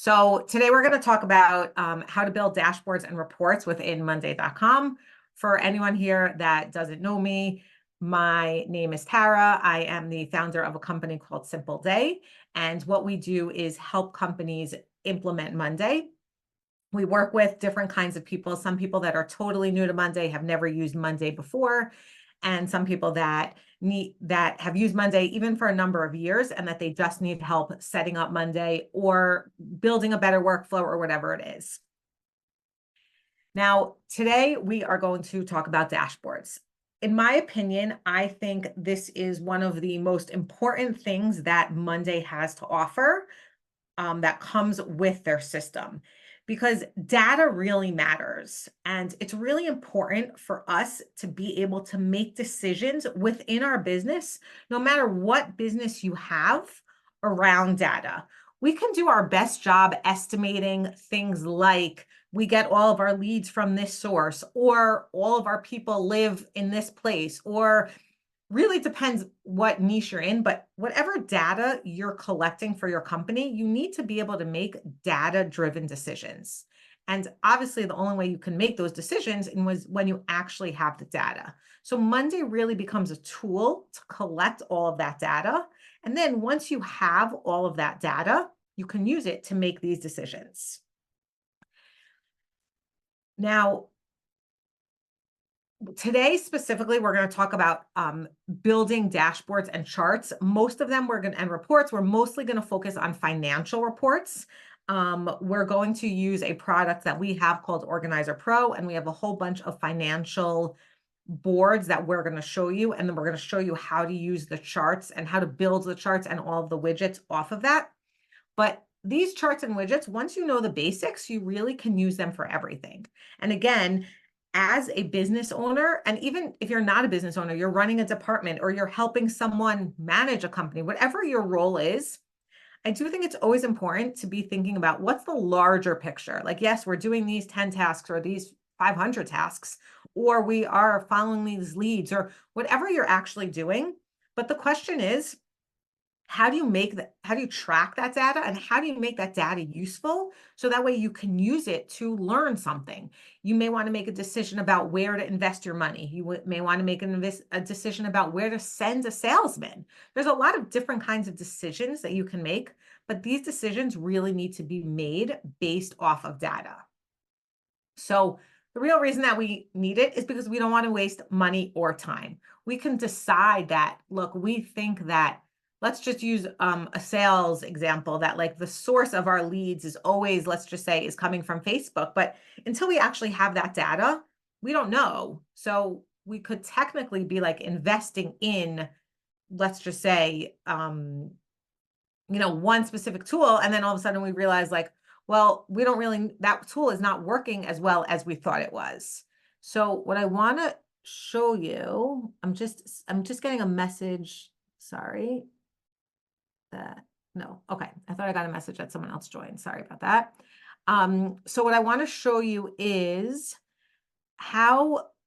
So today we're going to talk about how to build dashboards and reports within Monday.com. For anyone here that doesn't know me, my name is Tara. I am the founder of a company called Simpleday. And what we do is help companies implement Monday. We work with different kinds of people, some people that are totally new to Monday, have never used Monday before, and some people that have used Monday even for a number of years and that they just need help setting up Monday or building a better workflow or whatever it is. Now, today we are going to talk about dashboards. In my opinion, I think this is one of the most important things that Monday has to offer that comes with their system, because data really matters. And it's really important for us to be able to make decisions within our business, no matter what business you have around data. We can do our best job estimating things like we get all of our leads from this source, or all of our people live in this place, or really depends what niche you're in, but whatever data you're collecting for your company, you need to be able to make data-driven decisions. And obviously, the only way you can make those decisions was when you actually have the data. So Monday really becomes a tool to collect all of that data. And then once you have all of that data, you can use it to make these decisions. Now, today specifically, we're going to talk about building dashboards and charts. Most of them and reports. We're mostly going to focus on financial reports. We're going to use a product that we have called Organizer Pro, and we have a whole bunch of financial boards that we're going to show you, and then we're going to show you how to use the charts and how to build the charts and all of the widgets off of that. But these charts and widgets, once you know the basics, you really can use them for everything. And again, as a business owner, and even if you're not a business owner, you're running a department or you're helping someone manage a company, whatever your role is, I do think it's always important to be thinking about what's the larger picture. Like, yes, we're doing these 10 tasks or these 500 tasks, or we are following these leads or whatever you're actually doing. But the question is, how do you track that data, and how do you make that data useful so that way you can use it to learn something? You may want to make a decision about where to invest your money. You may want to make a decision about where to send a salesman. There's a lot of different kinds of decisions that you can make, but these decisions really need to be made based off of data. So the real reason that we need it is because we don't want to waste money or time. We can decide that, look, we think that, let's just use a sales example, that like the source of our leads is always, let's just say, is coming from Facebook. But until we actually have that data, we don't know. So we could technically be like investing in, let's just say, one specific tool. And then all of a sudden we realize like, well, that tool is not working as well as we thought it was. So what I want to show you, I'm just getting a message. Sorry. No, okay. I thought I got a message that someone else joined. Sorry about that. So what I want to show you is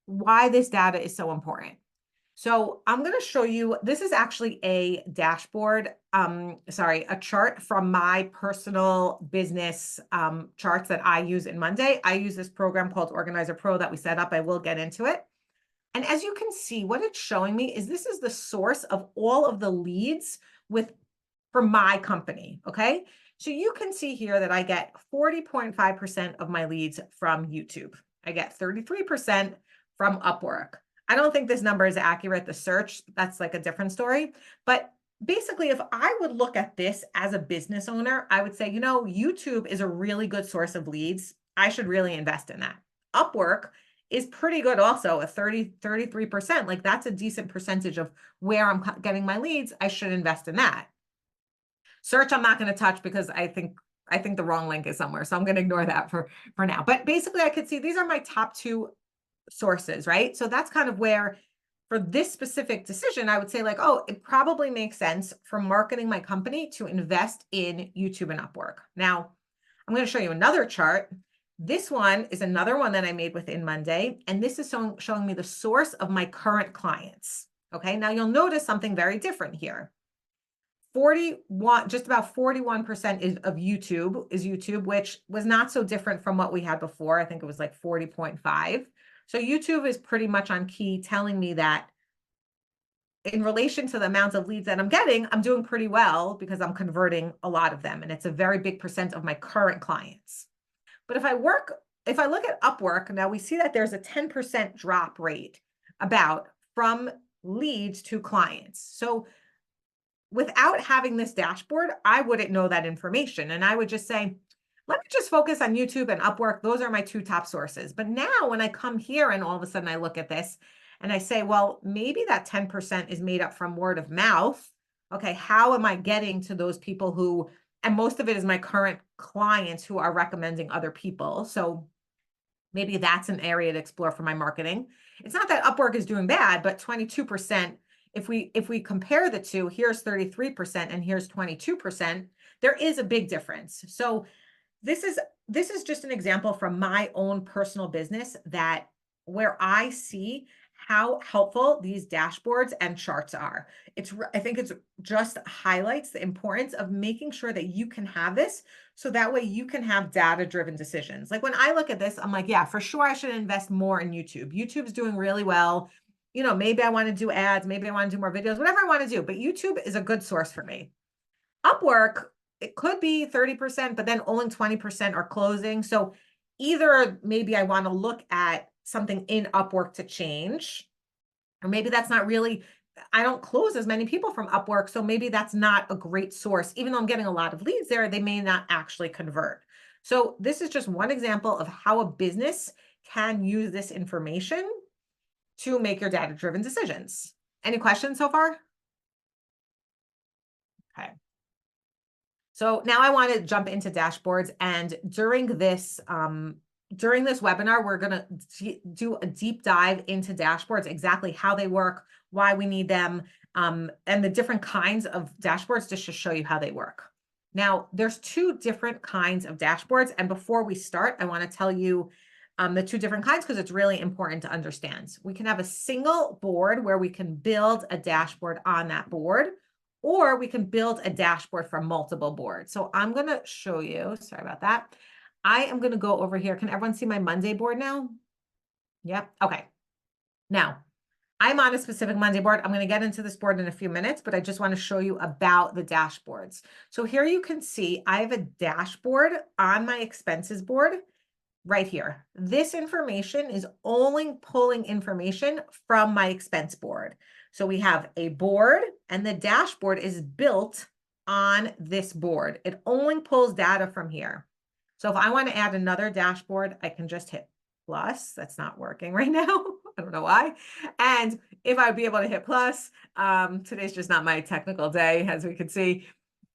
why this data is so important. So I'm going to show you, this is actually a dashboard, a chart from my personal business charts that I use in Monday. I use this program called Organizer Pro that we set up. I will get into it. And as you can see, what it's showing me is this is the source of all of the leads for my company, okay? So you can see here that I get 40.5% of my leads from YouTube. I get 33% from Upwork. I don't think this number is accurate. The search, that's like a different story. But basically, if I would look at this as a business owner, I would say, YouTube is a really good source of leads. I should really invest in that. Upwork is pretty good also, 33%. Like, that's a decent percentage of where I'm getting my leads. I should invest in that. Search, I'm not going to touch because I think the wrong link is somewhere. So I'm going to ignore that for now. But basically, I could see these are my top two sources, right? So that's kind of where, for this specific decision, I would say like, oh, it probably makes sense for marketing my company to invest in YouTube and Upwork. Now, I'm going to show you another chart. This one is another one that I made within Monday, and this is showing me the source of my current clients. Okay, now you'll notice something very different here. just about 41% of YouTube is YouTube, which was not so different from what we had before. I think it was like 40.5. So YouTube is pretty much on key, telling me that in relation to the amount of leads that I'm getting, I'm doing pretty well because I'm converting a lot of them. And it's a very big percent of my current clients. But if I look at Upwork, now we see that there's a 10% drop rate about from leads to clients. So without having this dashboard, I wouldn't know that information. And I would just say, let me just focus on YouTube and Upwork. Those are my two top sources. But now when I come here and all of a sudden I look at this and I say, well, maybe that 10% is made up from word of mouth. Okay, how am I getting to those people who, and most of it is my current clients who are recommending other people. So maybe that's an area to explore for my marketing. It's not that Upwork is doing bad, but 22%, if we compare the two, here's 33% and here's 22%, there is a big difference. So this is just an example from my own personal business that where I see how helpful these dashboards and charts are. I think it's just highlights the importance of making sure that you can have this so that way you can have data-driven decisions. Like when I look at this, I'm like, yeah, for sure I should invest more in YouTube. YouTube's doing really well. You know, maybe I want to do ads, maybe I want to do more videos, whatever I want to do, but YouTube is a good source for me. Upwork, it could be 30%, but then only 20% are closing. So either maybe I want to look at something in Upwork to change, or maybe that's not really, I don't close as many people from Upwork. So maybe that's not a great source. Even though I'm getting a lot of leads there, they may not actually convert. So this is just one example of how a business can use this information to make your data-driven decisions. Any questions so far? Okay. So now I want to jump into dashboards, and during this webinar, we're going to do a deep dive into dashboards, exactly how they work, why we need them, and the different kinds of dashboards just to show you how they work. Now, there's two different kinds of dashboards, and before we start, I want to tell you the two different kinds because it's really important to understand. We can have a single board where we can build a dashboard on that board, or we can build a dashboard from multiple boards. So I'm going to show you, sorry about that. I am going to go over here. Can everyone see my Monday board now? Yep. Okay. Now, I'm on a specific Monday board. I'm going to get into this board in a few minutes, but I just want to show you about the dashboards. So here you can see I have a dashboard on my expenses board right here. This information is only pulling information from my expense board. So we have a board and the dashboard is built on this board. It only pulls data from here. So if I want to add another dashboard, I can just hit plus. That's not working right now. I don't know why. And if I would be able to hit plus, today's just not my technical day, as we can see.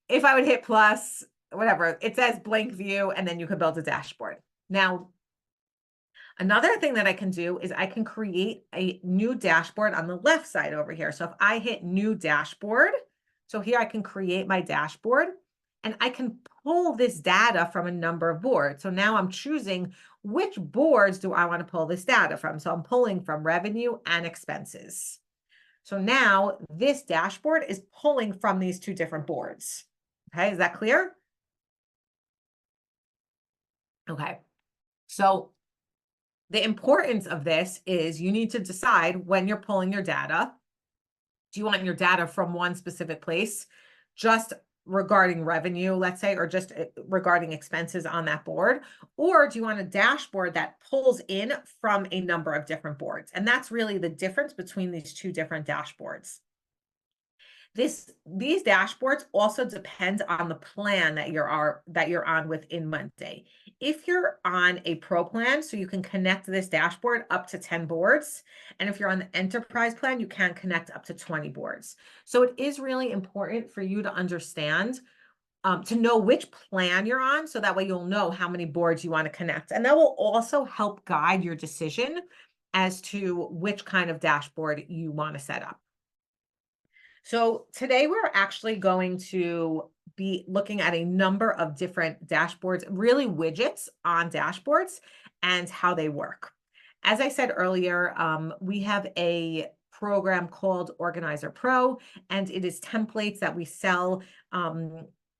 If I would hit plus, whatever, it says blank view, and then you can build a dashboard. Now, another thing that I can do is I can create a new dashboard on the left side over here. So if I hit new dashboard, so here I can create my dashboard and I can pull this data from a number of boards. So now I'm choosing which boards do I want to pull this data from. So I'm pulling from revenue and expenses. So now this dashboard is pulling from these two different boards. Okay, is that clear? Okay, so the importance of this is you need to decide when you're pulling your data. Do you want your data from one specific place, just regarding revenue, let's say, or just regarding expenses on that board? Or do you want a dashboard that pulls in from a number of different boards? And that's really the difference between these two different dashboards. These dashboards also depend on the plan that you're on within Monday. If you're on a pro plan, so you can connect this dashboard up to 10 boards. And if you're on the enterprise plan, you can connect up to 20 boards. So it is really important for you to understand, to know which plan you're on, so that way you'll know how many boards you want to connect. And that will also help guide your decision as to which kind of dashboard you want to set up. So today we're actually going to be looking at a number of different dashboards, really widgets on dashboards and how they work. As I said earlier, we have a program called Organizer Pro, and it is templates that we sell.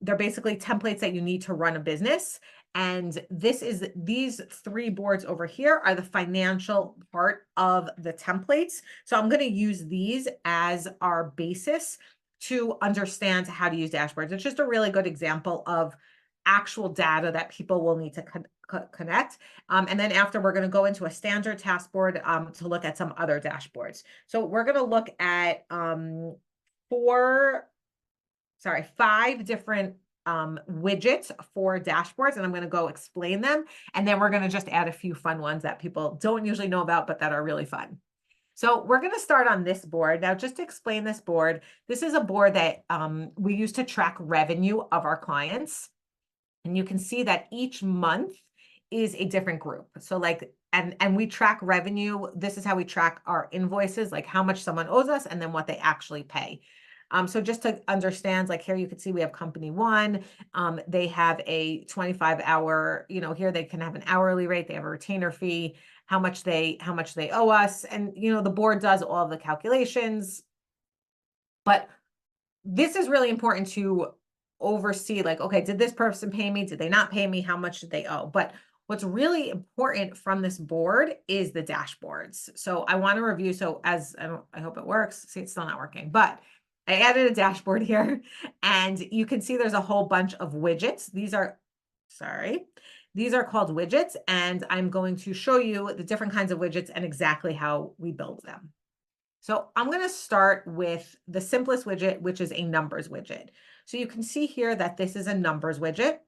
They're basically templates that you need to run a business. And these 3 boards over here are the financial part of the templates. So I'm going to use these as our basis to understand how to use dashboards. It's just a really good example of actual data that people will need to connect. And then after, we're going to go into a standard task board to look at some other dashboards. So we're going to look at 5 different widgets for dashboards, and I'm going to go explain them. And then we're going to just add a few fun ones that people don't usually know about, but that are really fun. So we're going to start on this board. Now, just to explain this board, this is a board that we use to track revenue of our clients. And you can see that each month is a different group. So like, and we track revenue. This is how we track our invoices, like how much someone owes us and then what they actually pay. So just to understand, like here you can see we have company 1. They have a 25-hour, here they can have an hourly rate. They have a retainer fee, how much they owe us. And, the board does all of the calculations. But this is really important to oversee, like, okay, did this person pay me? Did they not pay me? How much did they owe? But what's really important from this board is the dashboards. So I want to review. So I hope it works. See, it's still not working, but I added a dashboard here, and you can see there's a whole bunch of widgets. These are called widgets, and I'm going to show you the different kinds of widgets and exactly how we build them. So I'm going to start with the simplest widget, which is a numbers widget. So you can see here that this is a numbers widget.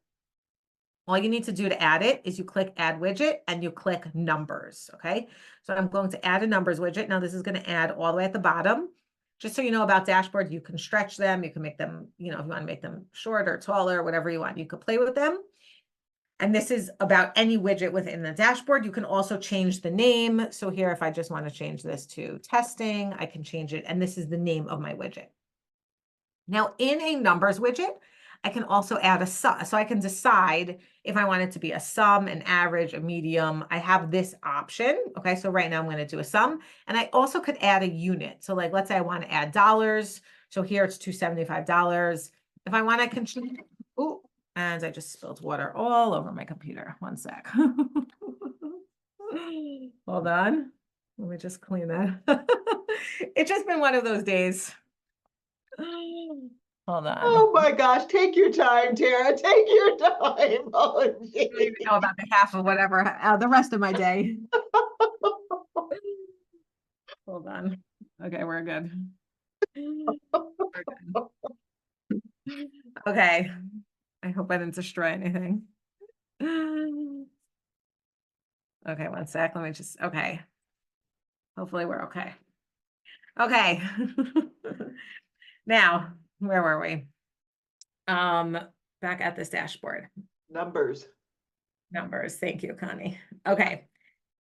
All you need to do to add it is you click add widget and you click numbers. Okay. So I'm going to add a numbers widget. Now this is going to add all the way at the bottom. Just so you know about dashboard, you can stretch them. You can make them, if you want to make them shorter, taller, whatever you want, you could play with them. And this is about any widget within the dashboard. You can also change the name. So here, if I just want to change this to testing, I can change it. And this is the name of my widget. Now, in a numbers widget, I can also add a sum. So I can decide if I want it to be a sum, an average, a medium. I have this option. Okay, so right now I'm going to do a sum. And I also could add a unit. So like, let's say I want to add dollars. So here it's $275. If I want, I can change. Ooh. And I just spilled water all over my computer. One sec. Hold on. Let me just clean that. It's just been one of those days. Hold on. Oh my gosh, take your time, Tara. Take your time. Oh, I don't even know about the half of whatever, the rest of my day. Hold on. Okay, we're good. We're good. Okay. I hope I didn't destroy anything. Okay, one sec. Let me just, okay. Hopefully we're okay. Okay. Now, where were we? Back at this dashboard. Numbers. Thank you, Connie. Okay.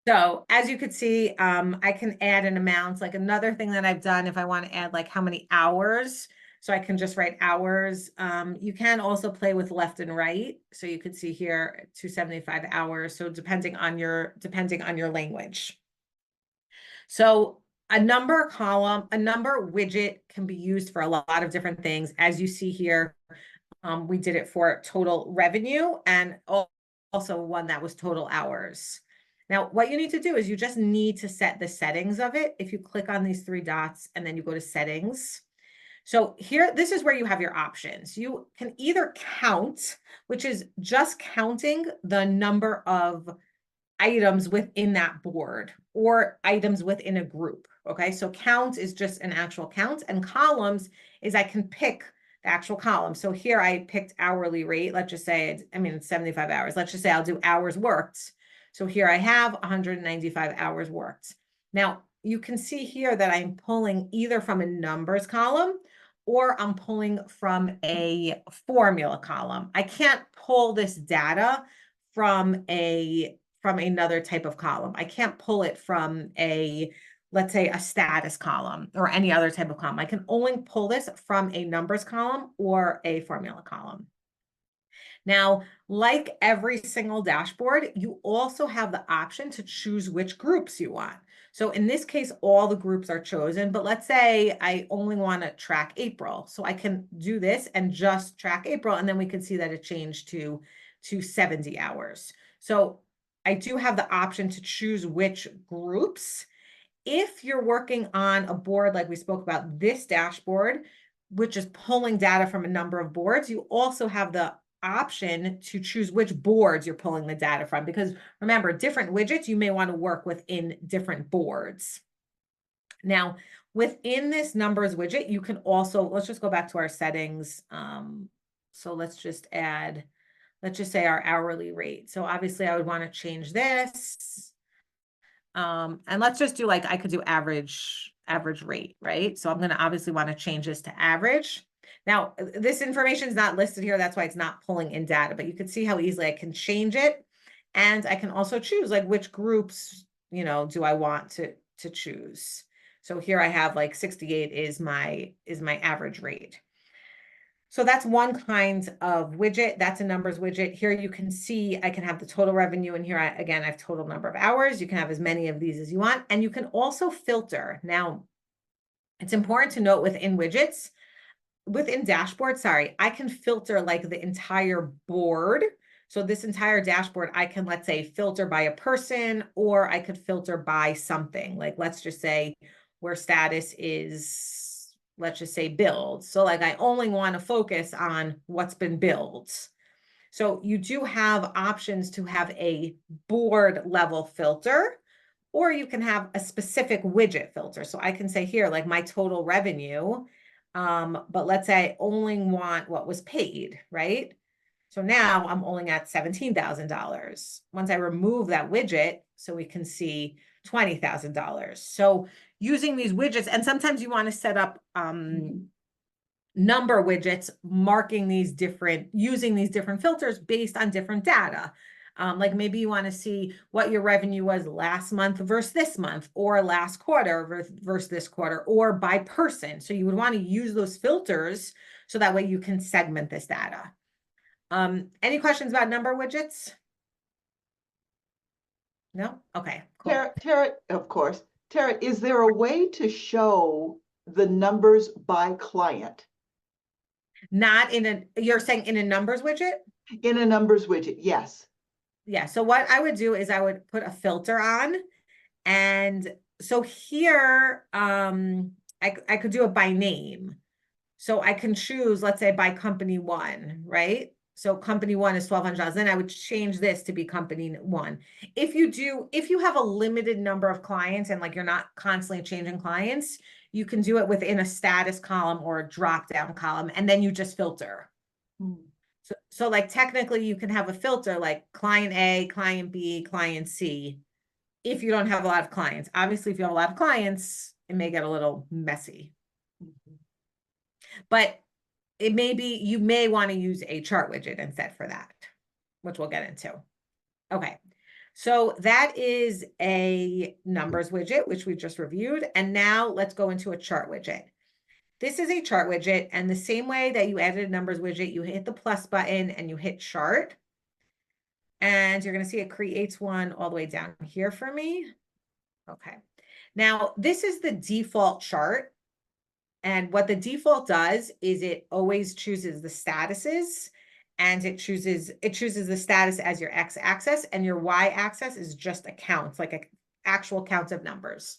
So as you could see, I can add an amount. Like another thing that I've done, if I want to add like how many hours, so I can just write hours. You can also play with left and right. So you could see here 275 hours. So depending on your language. So a number widget can be used for a lot of different things. As you see here, we did it for total revenue and also one that was total hours. Now, what you need to do is you just need to set the settings of it. If you click on these 3 dots and then you go to settings. So here, this is where you have your options. You can either count, which is just counting the number of items within that board or items within a group. Okay, so count is just an actual count, and columns is I can pick the actual column. So here I picked hourly rate. Let's just say, it's 75 hours. Let's just say I'll do hours worked. So here I have 195 hours worked. Now you can see here that I'm pulling either from a numbers column or I'm pulling from a formula column. I can't pull this data from another type of column. I can't pull it from let's say a status column or any other type of column. I can only pull this from a numbers column or a formula column. Now, like every single dashboard, you also have the option to choose which groups you want. So in this case, all the groups are chosen, but let's say I only want to track April. So I can do this and just track April, and then we can see that it changed to 70 hours. So I do have the option to choose which groups. If you're working on a board, like we spoke about this dashboard, which is pulling data from a number of boards, you also have the option to choose which boards you're pulling the data from, because remember, different widgets, you may want to work within different boards. Now, within this numbers widget, you can also, let's just go back to our settings. So let's just add, let's just say our hourly rate. So obviously I would want to change this. And let's just do, like, I could do average rate, right? So I'm going to obviously want to change this to average. Now, this information is not listed here. That's why it's not pulling in data, but you can see how easily I can change it. And I can also choose, like, which groups, you know, do I want to choose. So here I have, like, 68 is my average rate. So that's one kind of widget. That's a numbers widget. Here you can see I can have the total revenue, and here again I have total number of hours. You can have as many of these as you want, and you can also filter. Now, it's important to note within widgets, within dashboard, sorry, I can filter like the entire board. So this entire dashboard, I can, let's say, filter by a person, or I could filter by something. Like, let's just say where status is, let's just say billed. So like I only want to focus on what's been billed. So you do have options to have a board level filter, or you can have a specific widget filter. So I can say here, like, my total revenue, but let's say I only want what was paid, right? So now I'm only at $17,000. Once I remove that widget, so we can see $20,000. So using these widgets, and sometimes you want to set up number widgets, marking these different, using these different filters based on different data. Like maybe you want to see what your revenue was last month versus this month, or last quarter versus this quarter, or by person. So you would want to use those filters so that way you can segment this data. Any questions about number widgets? No? Okay, cool. Tara, of course. Tara, is there a way to show the numbers by client Not in a, you're saying in a numbers widget? in a numbers widget? Yes. Yeah, so what I would do is I would put a filter on. And so here, I could do it by name. So I can choose, let's say, by company one, right? So company one is $1,200. Then I would change this to be company one. If you have a limited number of clients and like you're not constantly changing clients, you can do it within a status column or a drop down column, and then you just filter. So like technically you can have a filter like client A, client B, client C, if you don't have a lot of clients. Obviously, if you have a lot of clients, it may get a little messy. But it may be, you may want to use a chart widget instead for that, which we'll get into. Okay, so that is a numbers widget, which we just reviewed. And now let's go into a chart widget. This is a chart widget, and the same way that you added a numbers widget, you hit the plus button and you hit chart. And you're going to see it creates one all the way down here for me. Okay. Now, this is the default chart. And what the default does is it always chooses the statuses, and it chooses the status as your x-axis, and your y-axis is just a count, like an actual count of numbers.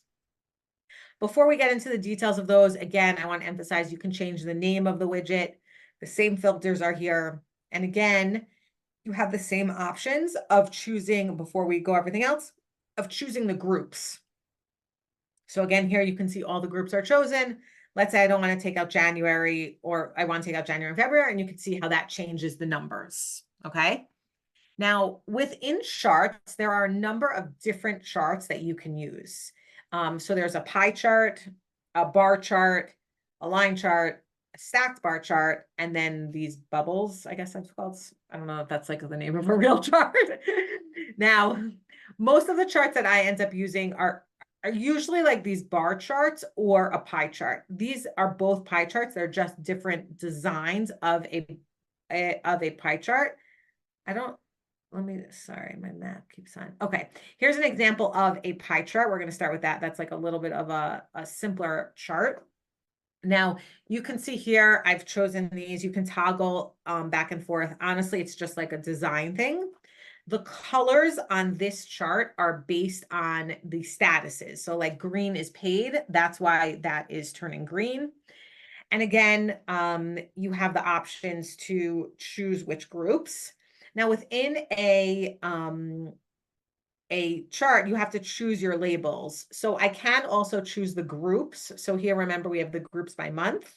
Before we get into the details of those, again, I want to emphasize you can change the name of the widget. The same filters are here. And again, you have the same options of choosing, before we go everything else, of choosing the groups. So again, here you can see all the groups are chosen. Let's say I don't want to take out January, or I want to take out January and February, and you can see how that changes the numbers. Okay. Now, within charts, there are a number of different charts that you can use. So there's a pie chart, a bar chart, a line chart, a stacked bar chart, and then these bubbles, I guess that's called. I don't know if that's like the name of a real chart. Now, most of the charts that I end up using are usually like these bar charts or a pie chart. These are both pie charts. They're just different designs of a pie chart. I don't sorry, my map keeps on. Okay, here's an example of a pie chart. We're going to start with that. That's like a little bit of a simpler chart. Now, you can see here, I've chosen these. You can toggle back and forth. Honestly, it's just like a design thing. The colors on this chart are based on the statuses. So like green is paid. That's why that is turning green. And again, you have the options to choose which groups. Now within a chart, you have to choose your labels. So I can also choose the groups. So here, remember, we have the groups by month.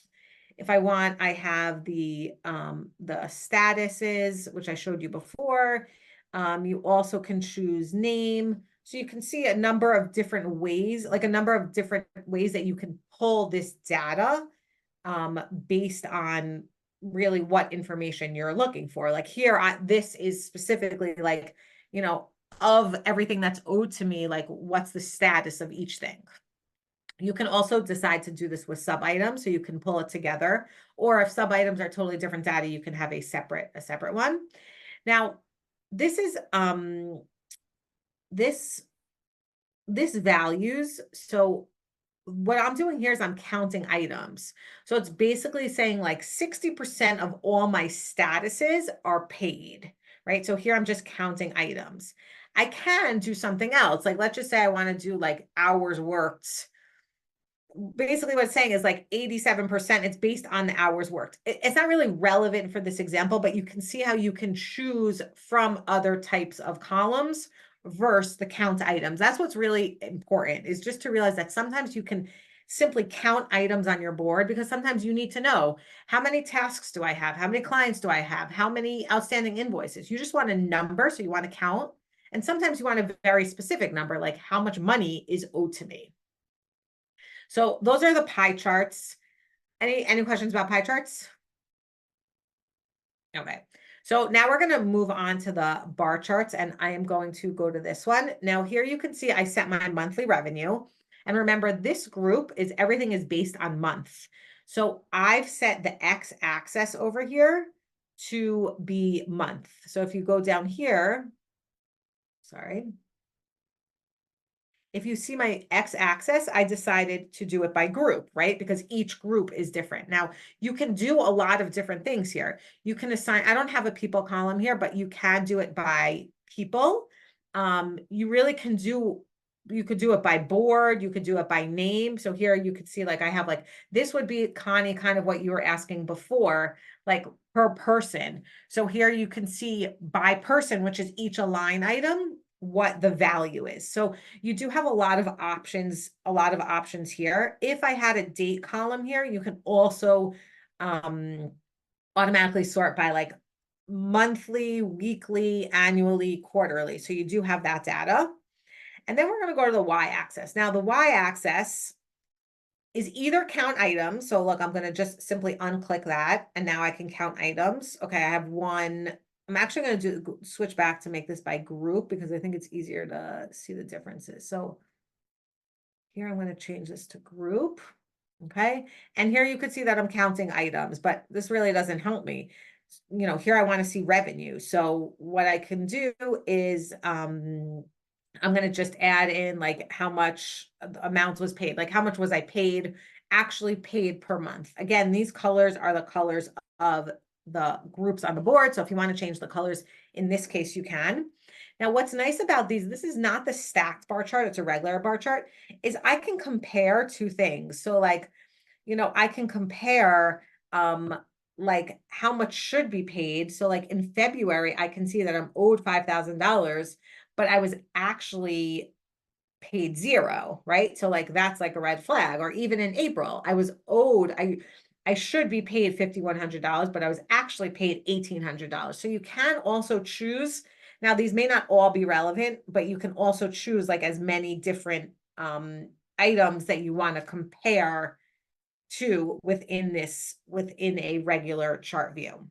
If I want, I have the statuses, which I showed you before. You also can choose name. So you can see a number of different ways, like a number of different ways that you can pull this data based on really what information you're looking for. Like here, this is specifically like, you know, of everything that's owed to me, like what's the status of each thing. You can also decide to do this with sub items, so you can pull it together. Or if sub items are totally different data, you can have a separate one. Now, this is this values. So what I'm doing here is I'm counting items. So it's basically saying like 60% of all my statuses are paid, right? So here I'm just counting items. I can do something else. Like, let's just say I want to do like hours worked. Basically what it's saying is like 87%, it's based on the hours worked. It's not really relevant for this example, but you can see how you can choose from other types of columns versus the count items. That's what's really important, is just to realize that sometimes you can simply count items on your board, because sometimes you need to know, how many tasks do I have? How many clients do I have? How many outstanding invoices? You just want a number, so you want to count. And sometimes you want a very specific number, like how much money is owed to me. So those are the pie charts. Any questions about pie charts? Okay. So now we're going to move on to the bar charts, and I am going to go to this one. Now here you can see I set my monthly revenue. And remember, this group is everything is based on month. So I've set the x-axis over here to be month. So if you go down here, sorry. If you see my x-axis, I decided to do it by group, right? Because each group is different. Now, you can do a lot of different things here. You can assign, I don't have a people column here, but you can do it by people. You really can do, you could do it by board, you could do it by name. So here you could see, like, I have like, this would be, Connie, kind of what you were asking before, like per person. So here you can see by person, which is each a line item, what the value is. So you do have a lot of options here. If I had a date column here, you can also automatically sort by like monthly, weekly, annually, quarterly. So you do have that data. And then we're going to go to the y-axis. Now the y-axis is either count items. So look, I'm going to just simply unclick that, and now I can count items. Okay, I have one. I'm actually going to switch back to make this by group, because I think it's easier to see the differences. So here I'm going to change this to group. Okay, and here you could see that I'm counting items, but this really doesn't help me. You know, here I want to see revenue. So what I can do is I'm going to just add in like how much amount was paid, like how much was I paid, actually paid per month. Again, these colors are the colors of the groups on the board. So if you want to change the colors, in this case, you can. Now, what's nice about these, this is not the stacked bar chart, it's a regular bar chart, is I can compare two things. So like, you know, I can compare like how much should be paid. So like in February, I can see that I'm owed $5,000, but I was actually paid zero, right? So like that's like a red flag. Or even in April, I was owed, I should be paid $5,100, but I was actually paid $1,800. So you can also choose. Now, these may not all be relevant, but you can also choose like as many different items that you want to compare to within a regular chart view.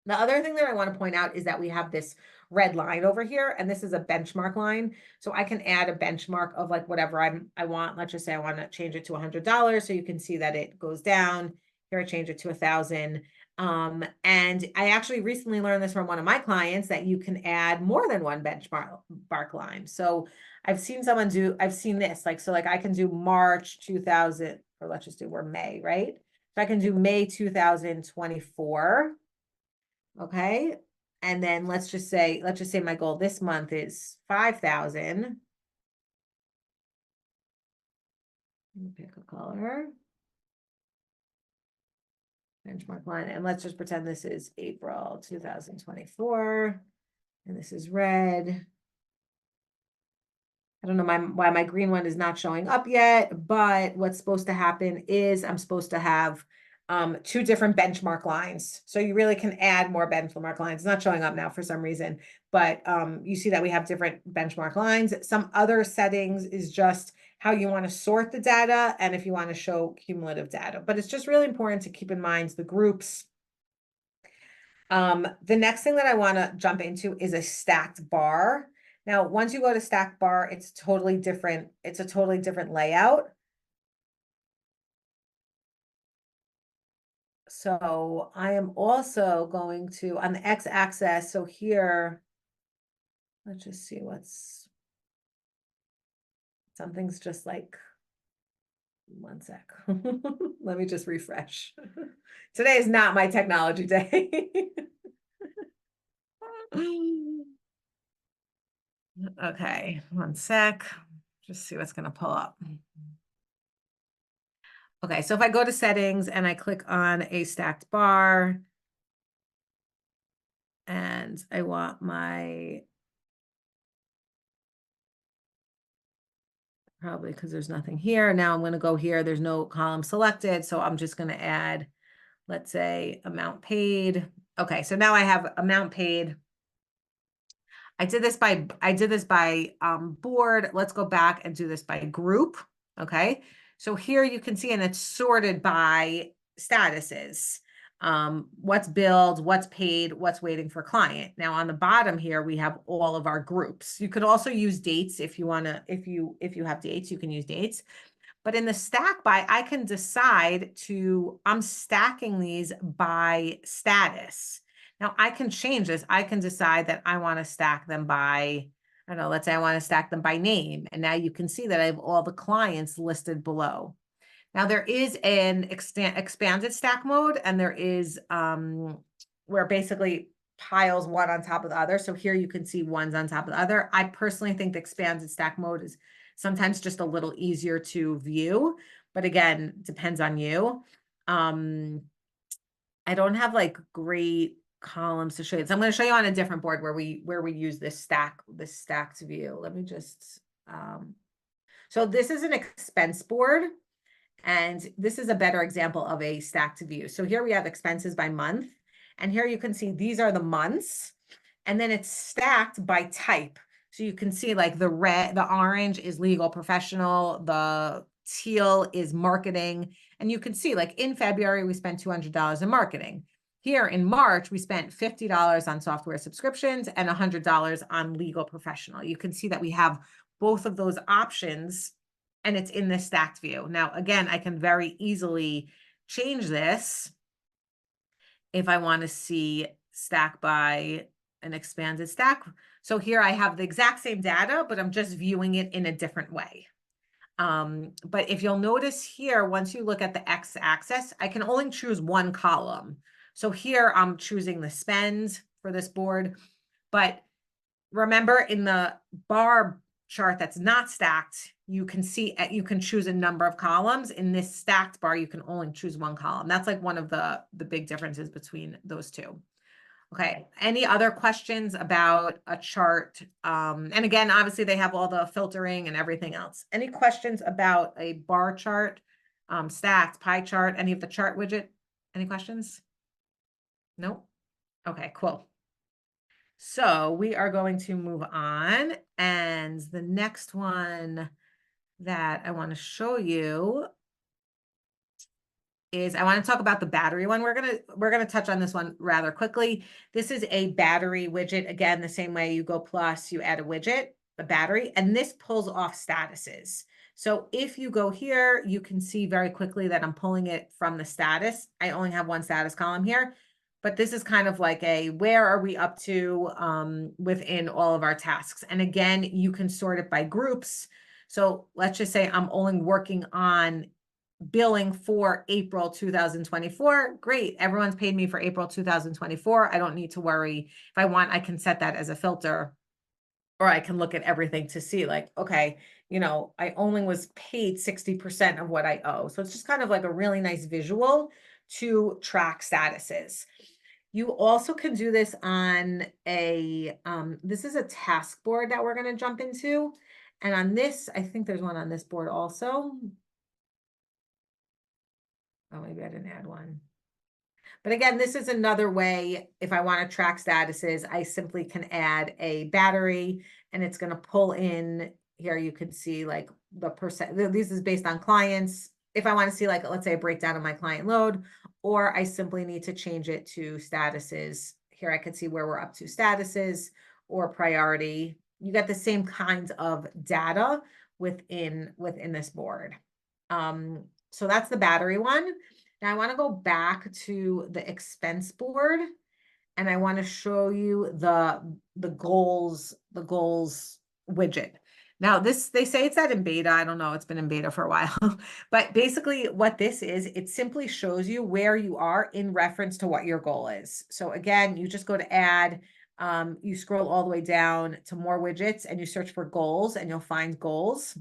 The other thing that I want to point out is that we have this red line over here, and this is a benchmark line. So I can add a benchmark of like whatever I want. Let's just say I want to change it to $100. So you can see that it goes down. Here I change it to 1,000. And I actually recently learned this from one of my clients that you can add more than one benchmark line. So I've seen this, like, so like I can do March 2000, or let's just do, we're May, right? So I can do May 2024. Okay. And then let's just say my goal this month is 5,000. Let me pick a color. Benchmark line. And let's just pretend this is April 2024. And this is red. I don't know why my green one is not showing up yet, but what's supposed to happen is I'm supposed to have 2 different benchmark lines. So you really can add more benchmark lines. It's not showing up now for some reason, but you see that we have different benchmark lines. Some other settings is just how you want to sort the data and if you want to show cumulative data. But it's just really important to keep in mind the groups. The next thing that I want to jump into is a stacked bar. Now, once you go to stack bar, it's totally different. It's a totally different layout. So I am also going to, on the x-axis, so here, let's just see something's just like, one sec. Let me just refresh. Today is not my technology day. Okay, one sec. Just see what's going to pull up. Okay, so if I go to settings and I click on a stacked bar and I want probably because there's nothing here. Now I'm going to go here. There's no column selected. So I'm just going to add, let's say, amount paid. Okay, so now I have amount paid. I did this by board. Let's go back and do this by group. Okay, so here you can see, and it's sorted by statuses. What's billed, what's paid, what's waiting for client. Now on the bottom here, we have all of our groups. You could also use dates if you want to, if you have dates, you can use dates. But in the stack by, I can decide I'm stacking these by status. Now I can change this. I can decide that I want to stack them by, I don't know, let's say I want to stack them by name. And now you can see that I have all the clients listed below. Now there is an expanded stack mode, and there is where basically piles one on top of the other. So here you can see one's on top of the other. I personally think the expanded stack mode is sometimes just a little easier to view, but again, depends on you. I don't have like great columns to show you. So I'm going to show you on a different board where we use this stacked view. Let me just so this is an expense board. And this is a better example of a stacked view. So here we have expenses by month. And here you can see these are the months. And then it's stacked by type. So you can see like the orange is legal professional, the teal is marketing. And you can see like in February, we spent $200 in marketing. Here in March, we spent $50 on software subscriptions and $100 on legal professional. You can see that we have both of those options, and it's in this stacked view. Now, again, I can very easily change this if I want to see stack by an expanded stack. So here I have the exact same data, but I'm just viewing it in a different way. But if you'll notice here, once you look at the x-axis, I can only choose one column. So here I'm choosing the spend for this board. But remember, in the bar chart that's not stacked, you can choose a number of columns. In this stacked bar, you can only choose one column. That's like one of the big differences between those two. Okay, any other questions about a chart? And again, obviously they have all the filtering and everything else. Any questions about a bar chart, stacked, pie chart, any of the chart widget? Any questions? Nope. Okay, cool. So we are going to move on. And the next one that I want to show you is I want to talk about the battery one. We're gonna touch on this one rather quickly. This is a battery widget. Again, the same way you go plus, you add a widget, a battery, and this pulls off statuses. So if you go here, you can see very quickly that I'm pulling it from the status. I only have one status column here, but this is kind of like a, where are we up to within all of our tasks? And again, you can sort it by groups. So let's just say I'm only working on billing for April 2024. Great. Everyone's paid me for April 2024. I don't need to worry. If I want, I can set that as a filter, or I can look at everything to see like, okay, you know, I only was paid 60% of what I owe. So it's just kind of like a really nice visual to track statuses. You also can do this on a, this is a task board that we're going to jump into. And on this, I think there's one on this board also. Oh, maybe I didn't add one. But again, this is another way, if I want to track statuses, I simply can add a battery and it's going to pull in here. You can see like the percent, this is based on clients. If I want to see like, let's say a breakdown of my client load, or I simply need to change it to statuses. Here I can see where we're up to statuses or priority. You get the same kinds of data within this board. So that's the battery one. Now I want to go back to the expense board and I want to show you the goals widget. Now this, they say it's in beta. I don't know. It's been in beta for a while, but basically what this is, it simply shows you where you are in reference to what your goal is. So again, you just go to add, you scroll all the way down to more widgets and you search for goals and you'll find goals.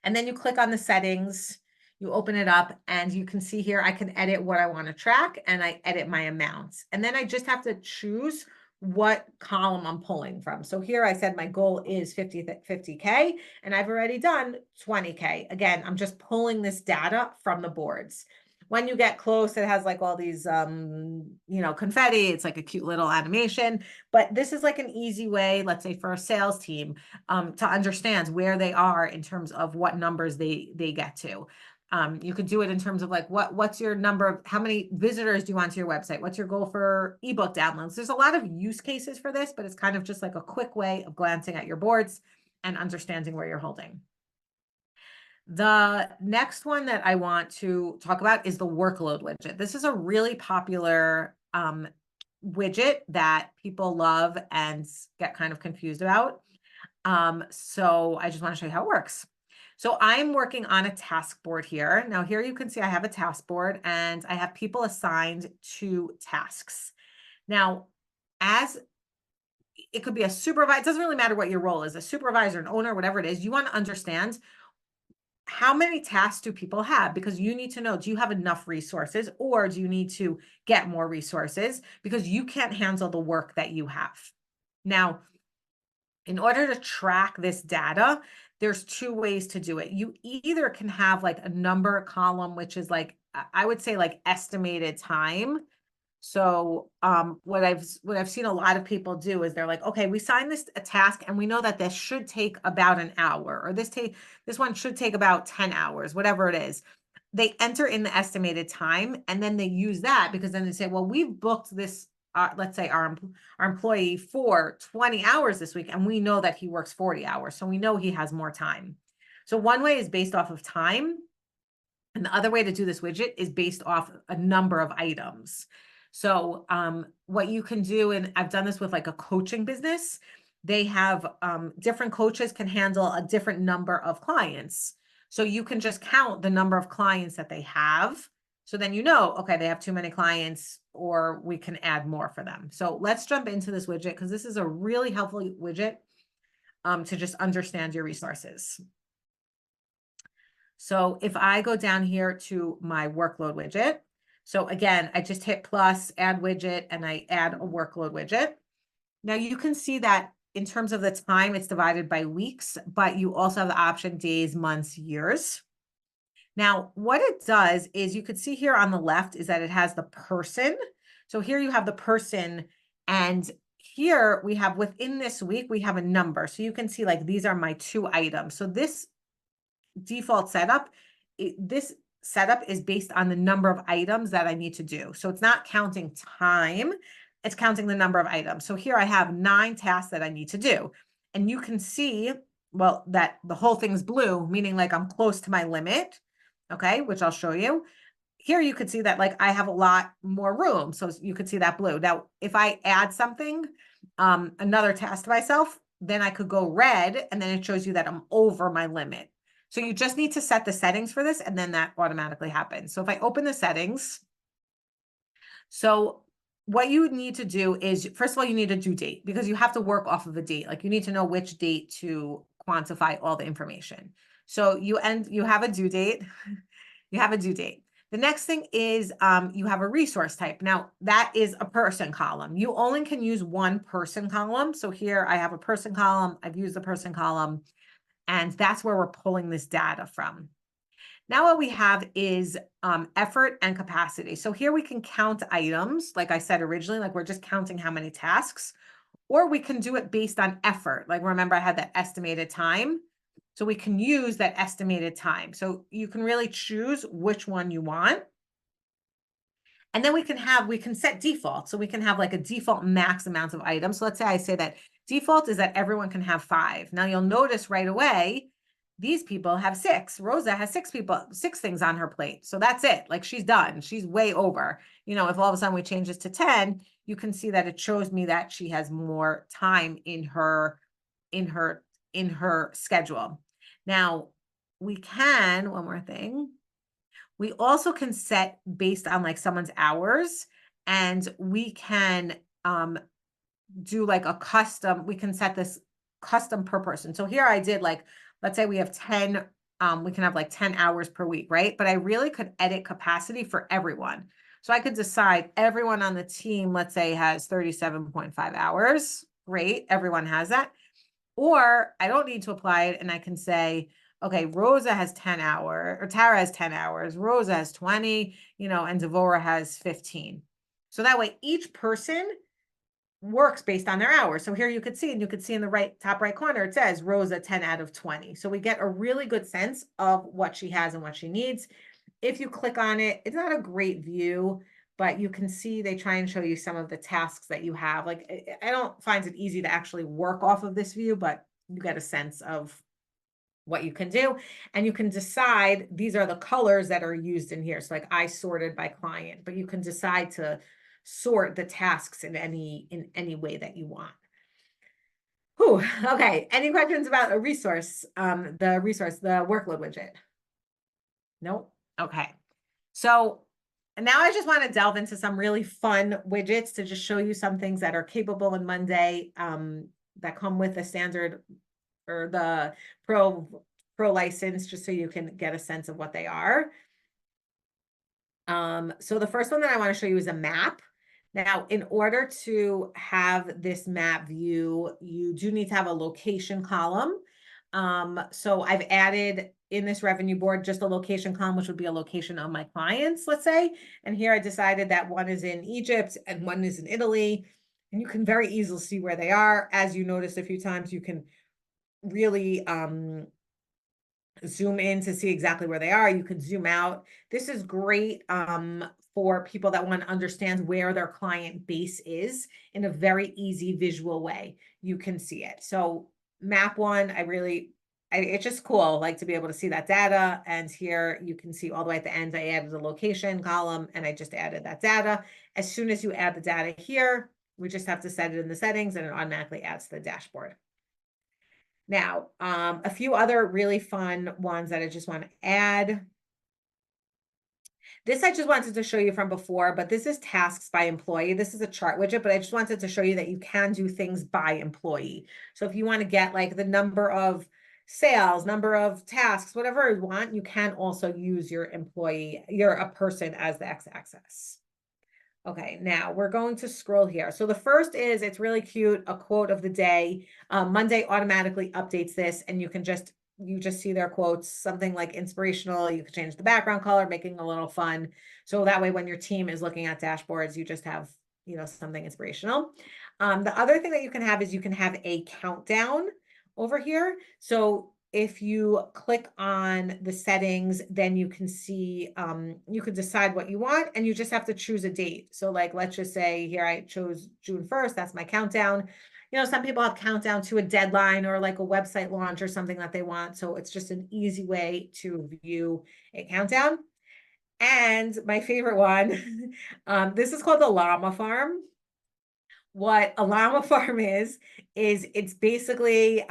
And then you click on the settings, you open it up and you can see here, I can edit what I want to track and I edit my amounts. And then I just have to choose what column I'm pulling from. So here I said my goal is 50K and I've already done 20K. Again, I'm just pulling this data from the boards. When you get close, it has like all these, you know, confetti. It's like a cute little animation, but this is like an easy way, let's say for a sales team, to understand where they are in terms of what numbers they get to. You could do it in terms of like, what's your number of, how many visitors do you want to your website? What's your goal for ebook downloads? There's a lot of use cases for this, but it's kind of just like a quick way of glancing at your boards and understanding where you're holding. The next one that I want to talk about is the workload widget. This is a really popular widget that people love and get kind of confused about. So I just want to show you how it works. So I'm working on a task board here. Now here you can see I have a task board and I have people assigned to tasks. Now, as it could be a supervisor, it doesn't really matter what your role is, a supervisor, an owner, whatever it is, you want to understand how many tasks do people have? Because you need to know, do you have enough resources or do you need to get more resources? Because you can't handle the work that you have. Now, in order to track this data, there's two ways to do it. You either can have like a number column, which is like, I would say like estimated time. So what I've seen a lot of people do is they're like, okay, we signed this a task and we know that this should take about an hour, or this one should take about 10 hours, whatever it is. They enter in the estimated time and then they use that because then they say, well, we've booked this, let's say our employee for 20 hours this week, and we know that he works 40 hours. So we know he has more time. So one way is based off of time. And the other way to do this widget is based off a number of items. So what you can do, and I've done this with like a coaching business, they have different coaches can handle a different number of clients. So you can just count the number of clients that they have. So then you know, okay, they have too many clients, or we can add more for them. So let's jump into this widget because this is a really helpful widget to just understand your resources. So if I go down here to my workload widget, so again, I just hit plus, add widget, and I add a workload widget. Now you can see that in terms of the time, it's divided by weeks, but you also have the option days, months, years. Now, what it does is you could see here on the left is that it has the person. So here you have the person, and here we have within this week, we have a number. So you can see like these are my 2 items. So this default setup, this setup is based on the number of items that I need to do. So it's not counting time, it's counting the number of items. So here I have 9 tasks that I need to do. And you can see well, that the whole thing's blue, meaning like I'm close to my limit, okay, which I'll show you. Here you could see that like I have a lot more room. So you could see that blue. Now, if I add something, another task to myself, then I could go red and then it shows you that I'm over my limit. So you just need to set the settings for this and then that automatically happens. So if I open the settings, so what you need to do is, first of all, you need a due date because you have to work off of a date. Like you need to know which date to quantify all the information. So you have a due date. You have a due date. The next thing is you have a resource type. Now that is a person column. You only can use one person column. So here I have a person column. I've used the person column and that's where we're pulling this data from. Now what we have is effort and capacity. So here we can count items, like I said originally, like we're just counting how many tasks, or we can do it based on effort. Like remember I had that estimated time. So we can use that estimated time. So you can really choose which one you want. And then we can set default. So we can have like a default max amount of items. So let's say I say that default is that everyone can have 5. Now you'll notice right away, these people have 6. Rosa has 6 things on her plate. So that's it. Like she's done. She's way over. You know, if all of a sudden we change this to 10, you can see that it shows me that she has more time in her schedule. Now we can, one more thing. We also can set based on like someone's hours and we can do like a custom, we can set this custom per person. So here I did like, let's say we have 10, we can have like 10 hours per week, right? But I really could edit capacity for everyone. So I could decide everyone on the team, let's say has 37.5 hours. Great, everyone has that. Or I don't need to apply it and I can say, okay, Rosa has 10 hours, or Tara has 10 hours, Rosa has 20, and Devora has 15. So that way each person works based on their hours. So here you could see, and you could see in the top right corner, it says Rosa 10 out of 20. So we get a really good sense of what she has and what she needs. If you click on it, it's not a great view, but you can see they try and show you some of the tasks that you have. Like I don't find it easy to actually work off of this view, but you get a sense of what you can do. And you can decide, these are the colors that are used in here. So like I sorted by client, but you can decide to sort the tasks in any way that you want. Whew, okay. Any questions about a resource, the workload widget? Nope. Okay. So now I just want to delve into some really fun widgets to just show you some things that are capable in Monday that come with the standard or the pro license, just so you can get a sense of what they are. So the first one that I want to show you is a map. Now, in order to have this map view, you do need to have a location column. So I've added in this revenue board just a location column, which would be a location of my clients, let's say. And here I decided that one is in Egypt and one is in Italy. And you can very easily see where they are. As you noticed a few times, you can really zoom in to see exactly where they are. You can zoom out. This is great for people that want to understand where their client base is in a very easy visual way. You can see it. So map one, it's just cool, like to be able to see that data. And here you can see all the way at the end, I added a location column and I just added that data. As soon as you add the data here, we just have to set it in the settings and it automatically adds to the dashboard. Now, a few other really fun ones that I just want to add. This I just wanted to show you from before, but this is tasks by employee. This is a chart widget, but I just wanted to show you that you can do things by employee. So if you want to get like the number of sales, number of tasks, whatever you want, you can also use your employee, a person as the x-axis. Okay, now we're going to scroll here. So the first is, it's really cute, a quote of the day. Monday automatically updates this and you just see their quotes, something like inspirational. You can change the background color, making a little fun. So that way when your team is looking at dashboards, you just have, something inspirational. The other thing that you can have is you can have a countdown over here. So if you click on the settings, then you can see, you can decide what you want, and you just have to choose a date. So like, let's just say here, I chose June 1st, that's my countdown. You know, some people have countdown to a deadline or like a website launch or something that they want. So it's just an easy way to view a countdown. And my favorite one, this is called the Llama Farm. What a llama farm is it's basically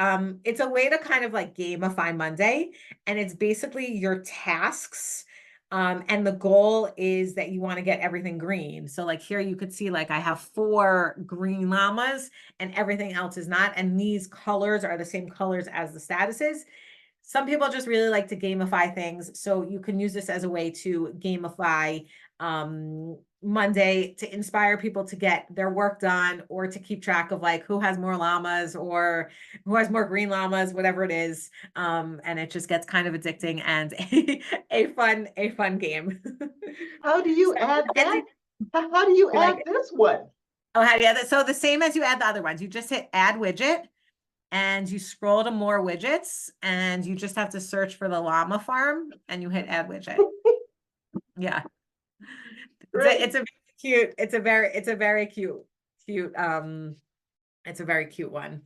it's a way to kind of like gamify Monday, and it's basically your tasks. And the goal is that you want to get everything green. So like here you could see like I have 4 green llamas and everything else is not, and these colors are the same colors as the statuses. Some people just really like to gamify things. So you can use this as a way to gamify Monday, to inspire people to get their work done, or to keep track of like who has more llamas or who has more green llamas, whatever it is. And it just gets kind of addicting and a fun game. How do you So, add and that? How do you you like add it? this one? Oh, how do you add that? So the same as you add the other ones, you just hit add widget and you scroll to more widgets, and you just have to search for the llama farm and you hit add widget. Yeah. Great. It's a cute, it's a very cute, it's a very cute one.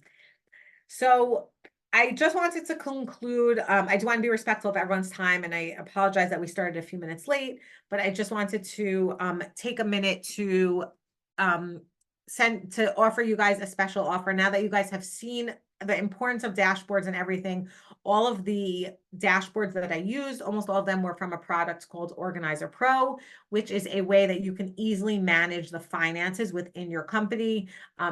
So I just wanted to conclude. I do want to be respectful of everyone's time, and I apologize that we started a few minutes late, but I just wanted to take a minute to offer you guys a special offer. Now that you guys have seen the importance of dashboards and everything, all of the dashboards that I used, almost all of them were from a product called Organizer Pro, which is a way that you can easily manage the finances within your company.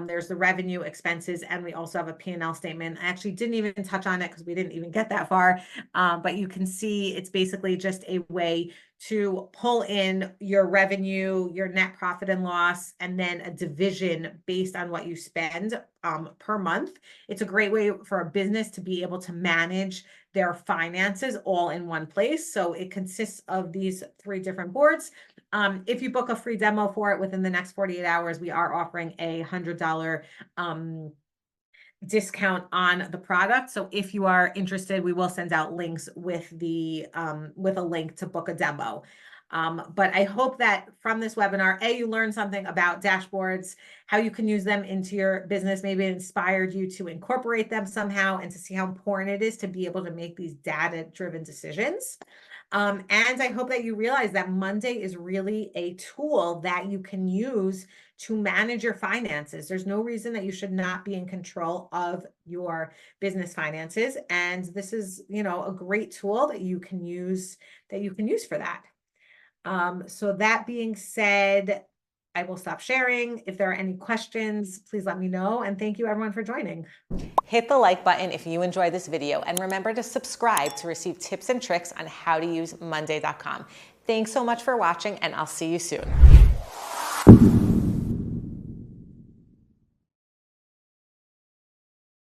There's the revenue, expenses, and we also have a P&L statement. I actually didn't even touch on it because we didn't even get that far. But you can see it's basically just a way to pull in your revenue, your net profit and loss, and then a division based on what you spend per month. It's a great way for a business to be able to manage their finances all in one place. So it consists of these 3 different boards. If you book a free demo for it within the next 48 hours, we are offering a $100 discount on the product. So if you are interested, we will send out links with a link to book a demo. But I hope that from this webinar, you learned something about dashboards, how you can use them into your business. Maybe it inspired you to incorporate them somehow and to see how important it is to be able to make these data-driven decisions. And I hope that you realize that Monday is really a tool that you can use to manage your finances. There's no reason that you should not be in control of your business finances. And this is, a great tool that you can use for that. So that being said, I will stop sharing. If there are any questions, please let me know. And thank you everyone for joining. Hit the like button if you enjoyed this video, and remember to subscribe to receive tips and tricks on how to use Monday.com. Thanks so much for watching, and I'll see you soon.